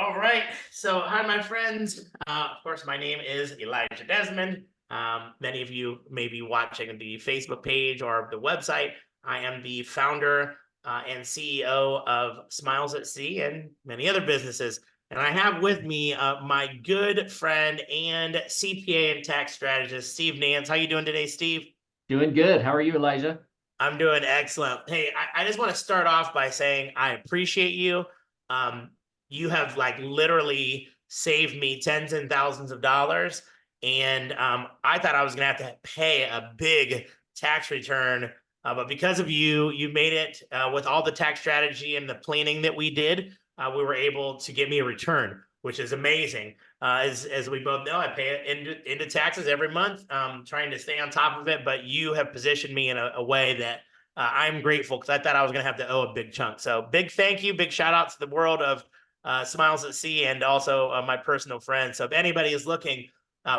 All right. So, hi, my friends. Of course, my name is Elijah Desmond. Many of you may be watching the Facebook page or the website. I am the founder and CEO of Smiles at Sea and many other businesses. And I have with me my good friend and CPA and tax strategist, Steve Nance. How you doing today, Steve? Doing good. How are you, Elijah? I'm doing excellent. Hey, I just want to start off by saying I appreciate you. Um, you have like literally saved me tens and thousands of dollars. And I thought I was going to have to pay a big tax return. But because of you, you made it with all the tax strategy and the planning that we did. We were able to get me a return, which is amazing. As we both know, I pay into taxes every month, trying to stay on top of it. But you have positioned me in a way that I'm grateful because I thought I was going to have to owe a big chunk. So big thank you, big shout out to the world of Smiles at Sea and also my personal friends. So if anybody is looking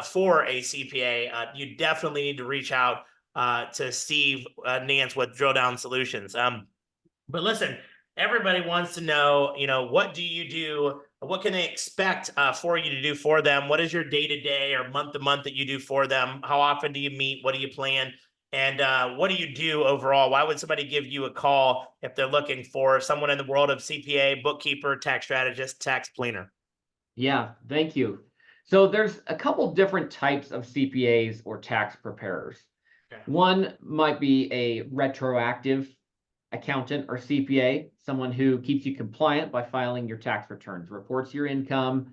for a CPA, you definitely need to reach out to Steve Nance with DrillDown Solutions. But listen, everybody wants to know, what do you do? What can they expect for you to do for them? What is your day-to-day or month-to-month that you do for them? How often do you meet? What do you plan? And what do you do overall? Why would somebody give you a call if they're looking for someone in the world of CPA, bookkeeper, tax strategist, tax planner? Yeah, thank you. So there's a couple different types of CPAs or tax preparers. Okay. One might be a retroactive accountant or CPA, someone who keeps you compliant by filing your tax returns, reports your income.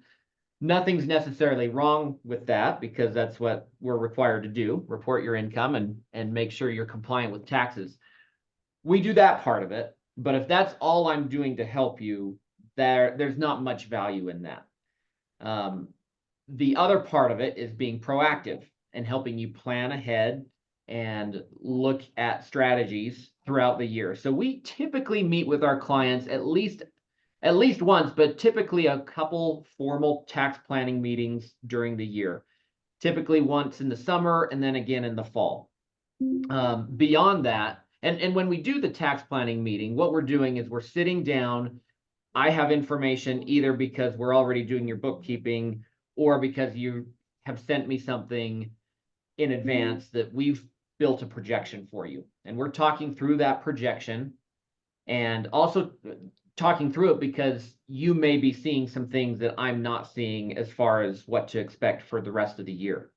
Nothing's necessarily wrong with that because that's what we're required to do, report your income and make sure you're compliant with taxes. We do that part of it, but if that's all I'm doing to help you, there's not much value in that. The other part of it is being proactive and helping you plan ahead and look at strategies throughout the year. So we typically meet with our clients at least once, but typically a couple formal tax planning meetings during the year. Typically once in the summer and then again in the fall. Beyond that, and when we do the tax planning meeting, what we're doing is we're sitting down. I have information either because we're already doing your bookkeeping or because you have sent me something in advance that we've built a projection for you. And we're talking through that projection and also talking through it because you may be seeing some things that I'm not seeing as far as what to expect for the rest of the year.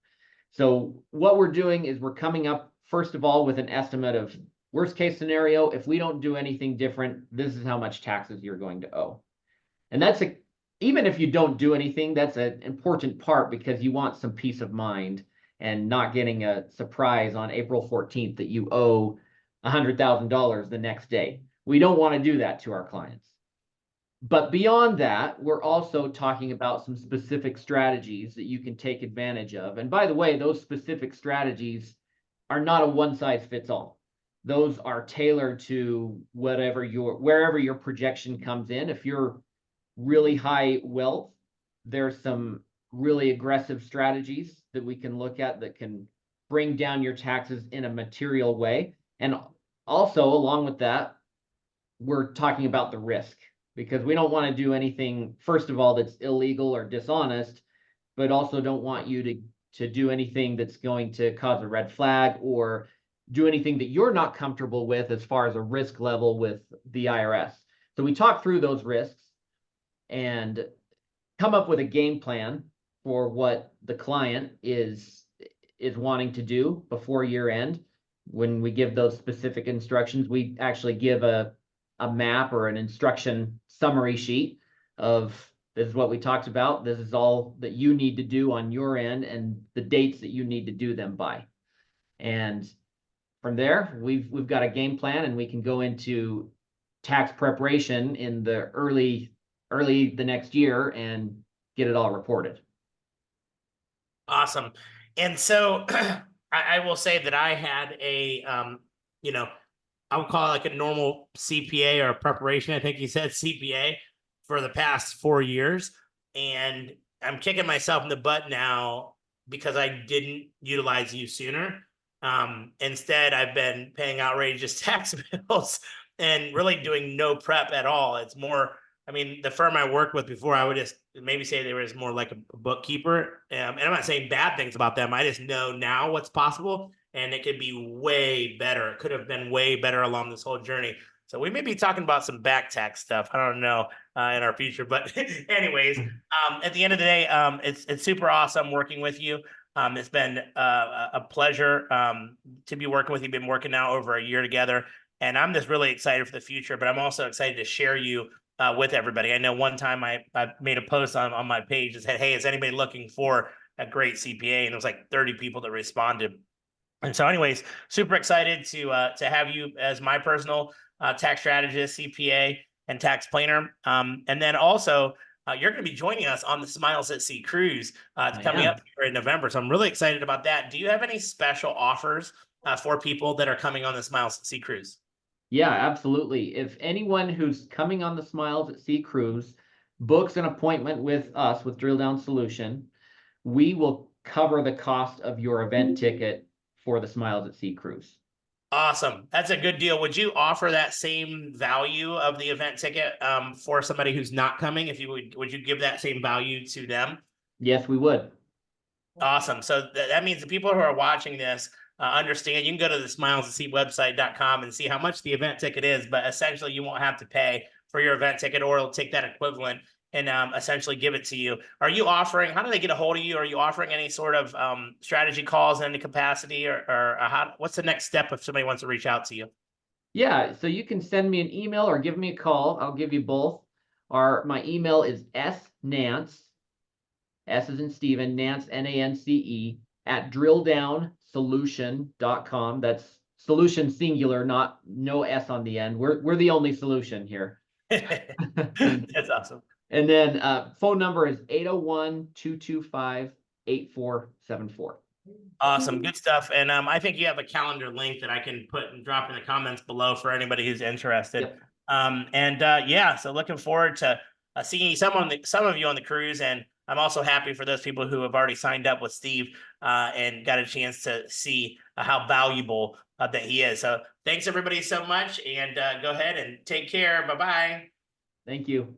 So what we're doing is we're coming up, first of all, with an estimate of worst case scenario. If we don't do anything different, this is how much taxes you're going to owe. And even if you don't do anything, that's an important part because you want some peace of mind and not getting a surprise on April 14th that you owe $100,000 the next day. We don't want to do that to our clients. But beyond that, we're also talking about some specific strategies that you can take advantage of. And by the way, those specific strategies are not a one size fits all. Those are tailored to wherever your projection comes in. If you're really high wealth, there's some really aggressive strategies that we can look at that can bring down your taxes in a material way. And also, along with that, we're talking about the risk because we don't want to do anything, first of all, that's illegal or dishonest, but also don't want you to do anything that's going to cause a red flag or do anything that you're not comfortable with as far as a risk level with the IRS. So we talk through those risks and come up with a game plan for what the client is wanting to do before year end. When we give those specific instructions, we actually give a map or an instruction summary sheet of this is what we talked about. This is all that you need to do on your end and the dates that you need to do them by. And from there, we've got a game plan and we can go into tax preparation in the early the next year and get it all reported. Awesome. And so I will say that I had I would call it like a normal CPA or a preparation. I think you said CPA for the past 4 years. And I'm kicking myself in the butt now because I didn't utilize you sooner. Instead, I've been paying outrageous tax bills and really doing no prep at all. It's more I mean, the firm I worked with before, I would just maybe say they were just more like a bookkeeper. And I'm not saying bad things about them. I just know now what's possible, and it could be way better. It could have been way better along this whole journey. So we may be talking about some back tax stuff. I don't know in our future, but anyways, at the end of the day, it's super awesome working with you. It's been a pleasure to be working with you. Been working now over a year together, and I'm just really excited for the future. But I'm also excited to share you with everybody. I know one time I made a post on my page that said, "Hey, is anybody looking for a great CPA?" And there was like 30 people that responded. And so, anyways, super excited to have you as my personal tax strategist, CPA, and tax planner. And then also, you're going to be joining us on the Smiles at Sea cruise coming up here in November. So I'm really excited about that. Do you have any special offers for people that are coming on the Smiles at Sea cruise? Yeah, absolutely. If anyone who's coming on the Smiles at Sea cruise books an appointment with us with DrillDown Solution, we will cover the cost of your event ticket for the Smiles at Sea cruise. Awesome. That's a good deal. Would you offer that same value of the event ticket for somebody who's not coming? If you would you give that same value to them? Yes, we would. Awesome. So that means the people who are watching this understand you can go to the smilesatseawebsite.com and see how much the event ticket is, but essentially you won't have to pay for your event ticket, or it'll take that equivalent and essentially give it to you. Are you offering, how do they get a hold of you? Are you offering any sort of strategy calls in any capacity, or what's the next step if somebody wants to reach out to you? Yeah, so you can send me an email or give me a call. I'll give you both. My email is snance, S as in Stephen, Nance, Nance, at drilldownsolution.com. That's solution singular, no S on the end. We're the only solution here. That's awesome. And then phone number is 801-225-8474. Awesome. Good stuff. And I think you have a calendar link that I can put and drop in the comments below for anybody who's interested. Yep. Yeah, so looking forward to seeing some of you on the cruise. And I'm also happy for those people who have already signed up with Steve and got a chance to see how valuable that he is. So thanks everybody so much, and go ahead and take care. Bye-bye. Thank you.